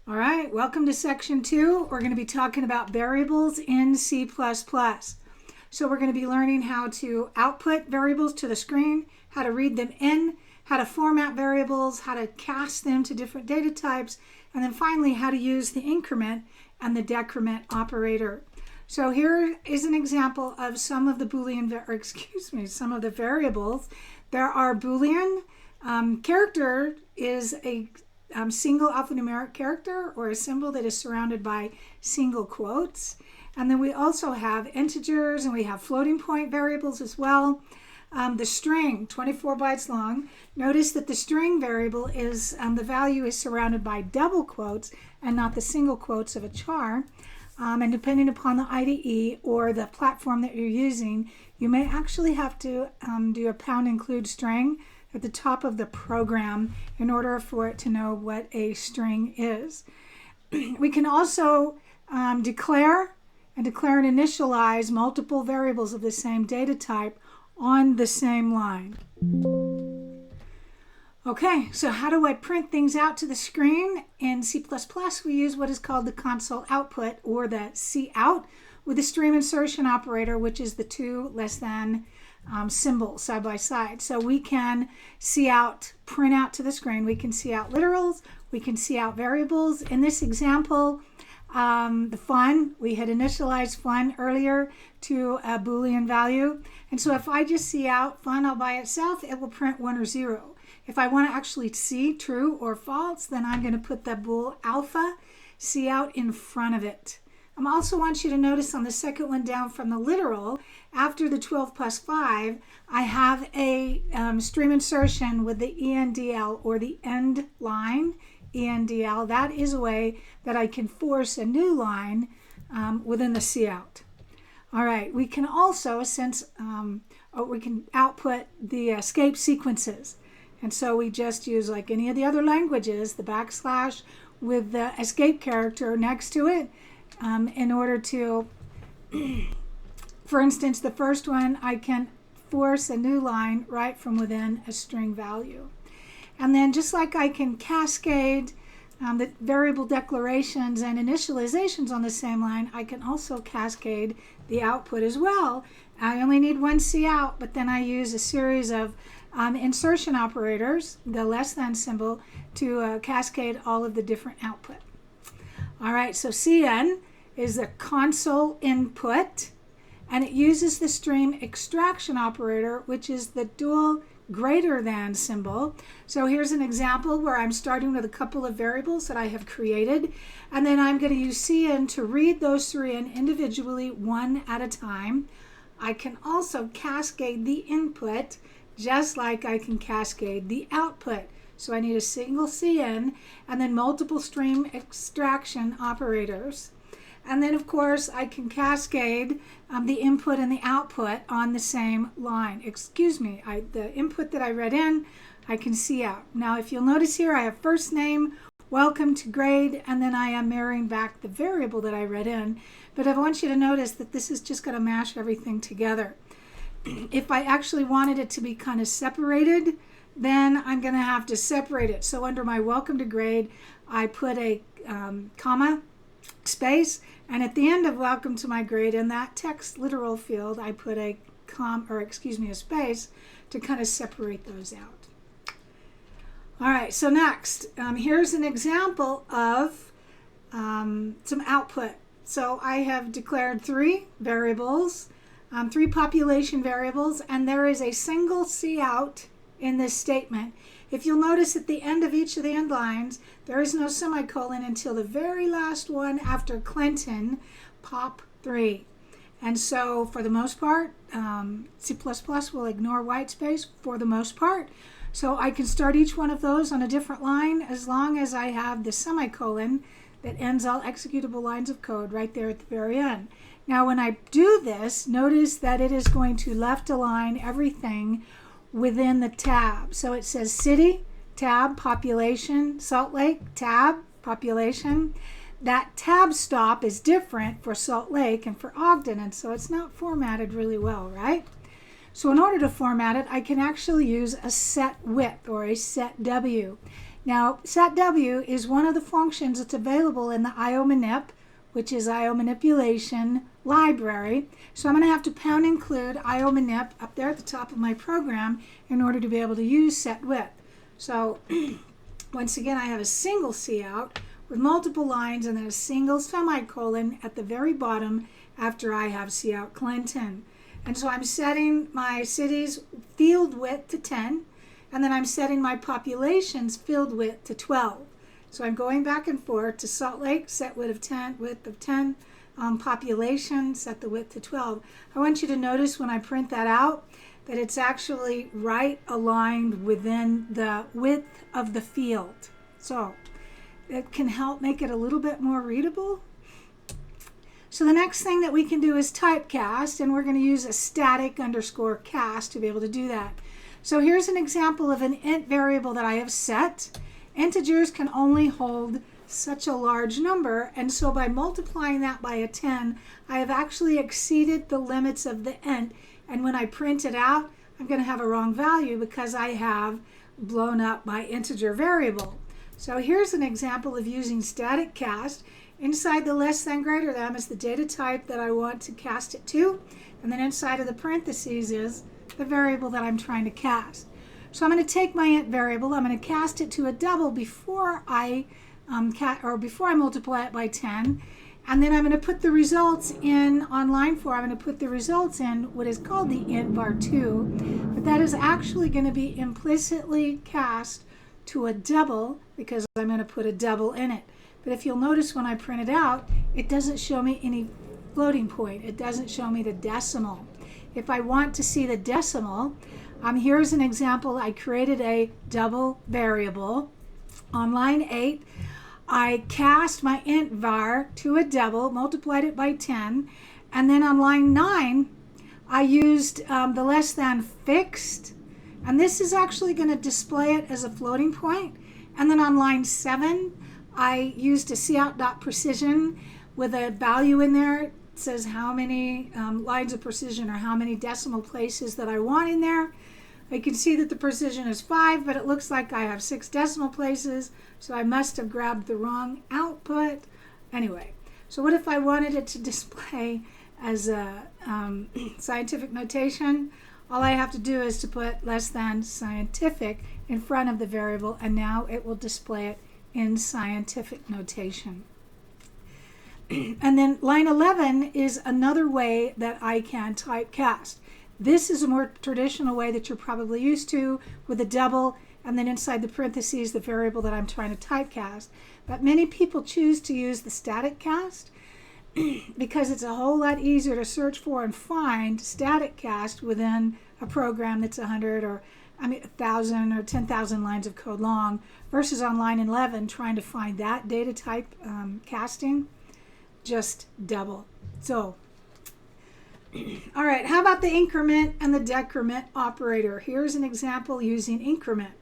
All right, welcome to section 2. We're going to be talking about variables in C++. So we're going to be learning how to output variables to the screen, how to read them in, how to format variables, how to cast them to different data types, and then finally how to use the increment and the decrement operator. So here is an example of some of the some of the variables. There are Boolean. Character is a single alphanumeric character or a symbol that is surrounded by single quotes. And then we also have integers and we have floating point variables as well. The string, 24 bytes long. Notice that the string variable is, the value is surrounded by double quotes and not the single quotes of a char. And depending upon the IDE or the platform that you're using, you may actually have to do a pound include string at the top of the program in order for it to know what a string is. We can also declare and initialize multiple variables of the same data type on the same line. Okay, so how do I print things out to the screen? In C++, we use what is called the console output, or the cout, with a stream insertion operator, which is the two less than symbol side by side. So we can cout, print out to the screen. We can cout literals. We can cout variables. In this example, the fun, we had initialized fun earlier to a Boolean value. And so if I just cout fun all by itself, it will print 1 or 0. If I want to actually see true or false, then I'm going to put the bool alpha cout in front of it. I also want you to notice on the second one down from the literal, after the 12 plus 5, I have a stream insertion with the ENDL, or the end line ENDL. That is a way that I can force a new line within the cout. All right, we can also, we can output the escape sequences. And so we just use, like any of the other languages, the backslash with the escape character next to it in order to, for instance, the first one, I can force a new line right from within a string value. And then just like I can cascade the variable declarations and initializations on the same line, I can also cascade the output as well. I only need one cout, but then I use a series of insertion operators, the less than symbol, to cascade all of the different output. All right, so cn is the console input, and it uses the stream extraction operator, which is the dual greater than symbol. So here's an example where I'm starting with a couple of variables that I have created, and then I'm going to use cn to read those three in individually, one at a time. I can also cascade the input just like I can cascade the output. So I need a single cn and then multiple stream extraction operators. And then, of course, I can cascade the input and the output on the same line. The input that I read in, I can cout. Now, if you'll notice here, I have first name, welcome to grade, and then I am mirroring back the variable that I read in. But I want you to notice that this is just going to mash everything together. If I actually wanted it to be kind of separated, then I'm going to have to separate it. So under my welcome to grade, I put a comma, space, and at the end of welcome to my grade, in that text literal field, I put a space to kind of separate those out. All right, so next, here's an example of some output. So I have declared 3 variables, 3 population variables, and there is a single cout in this statement. If you'll notice at the end of each of the end lines, there is no semicolon until the very last one after Clinton, pop 3. And so for the most part, C++ will ignore white space for the most part. So I can start each one of those on a different line as long as I have the semicolon that ends all executable lines of code right there at the very end. Now when I do this, notice that it is going to left align everything within the tab. So it says city, tab, population, Salt Lake, tab, population. That tab stop is different for Salt Lake and for Ogden, and so it's not formatted really well, right? So in order to format it, I can actually use a setw or a setw. Now, setw is one of the functions that's available in the IO_manip, which is IO manipulation library. So I'm going to have to pound include IO_manip up there at the top of my program in order to be able to use setwidth. So once again, I have a single cout with multiple lines and then a single semicolon at the very bottom after I have cout Clinton. And so I'm setting my city's field width to 10, and then I'm setting my population's field width to 12. So I'm going back and forth to Salt Lake, set width of 10, population, set the width to 12. I want you to notice when I print that out that it's actually right aligned within the width of the field. So it can help make it a little bit more readable. So the next thing that we can do is typecast, and we're going to use a static underscore cast to be able to do that. So here's an example of an int variable that I have set. Integers can only hold such a large number, and so by multiplying that by a 10, I have actually exceeded the limits of the int, and when I print it out, I'm going to have a wrong value because I have blown up my integer variable. So here's an example of using static cast. Inside the less than greater than is the data type that I want to cast it to, and then inside of the parentheses is the variable that I'm trying to cast. So I'm going to take my int variable, I'm going to cast it to a double before I multiply it by 10, and then I'm going to put the results in on line 4. I'm going to put the results in what is called the int var2, but that is actually going to be implicitly cast to a double because I'm going to put a double in it. But if you'll notice when I print it out, it doesn't show me any floating point. It doesn't show me the decimal. If I want to see the decimal, here's an example. I created a double variable. On line 8, I cast my int var to a double, multiplied it by 10, and then on line 9, I used the less than fixed, and this is actually going to display it as a floating point. And then on line 7, I used a cout.precision with a value in there. It says how many lines of precision or how many decimal places that I want in there. I can see that the precision is 5, but it looks like I have 6 decimal places, so I must have grabbed the wrong output. Anyway, so what if I wanted it to display as a scientific notation? All I have to do is to put less than scientific in front of the variable, and now it will display it in scientific notation. And then line 11 is another way that I can typecast. This is a more traditional way that you're probably used to, with a double and then inside the parentheses the variable that I'm trying to typecast. But many people choose to use the static cast because it's a whole lot easier to search for and find static cast within a program that's 100 or 1,000 or 10,000 lines of code long versus on line 11 trying to find that data type casting. Just double. So all right, how about the increment and the decrement operator? Here's an example using increment.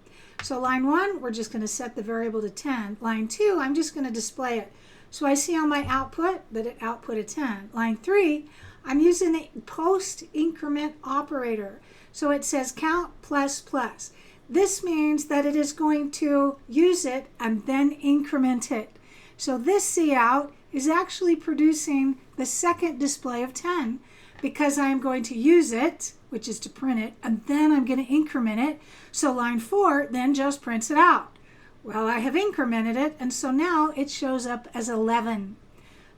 So line 1, we're just going to set the variable to 10. Line 2, I'm just going to display it. So I see on my output that it output a 10. Line 3, I'm using the post increment operator. So it says count plus plus. This means that it is going to use it and then increment it. So this cout is actually producing the second display of 10. Because I'm going to use it, which is to print it, and then I'm going to increment it. So line 4 then just prints it out. Well, I have incremented it, and so now it shows up as 11.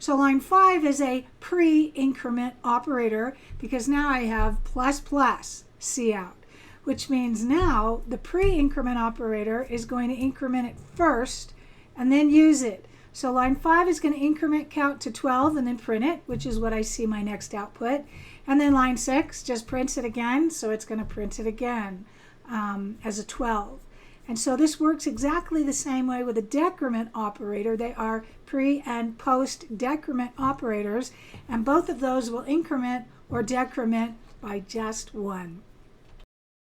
So line 5 is a pre-increment operator because now I have plus plus cout, which means now the pre-increment operator is going to increment it first and then use it. So line 5 is going to increment count to 12 and then print it, which is what I see my next output. And then line 6 just prints it again, so it's going to print it again as a 12. And so this works exactly the same way with a decrement operator. They are pre and post decrement operators, and both of those will increment or decrement by just 1.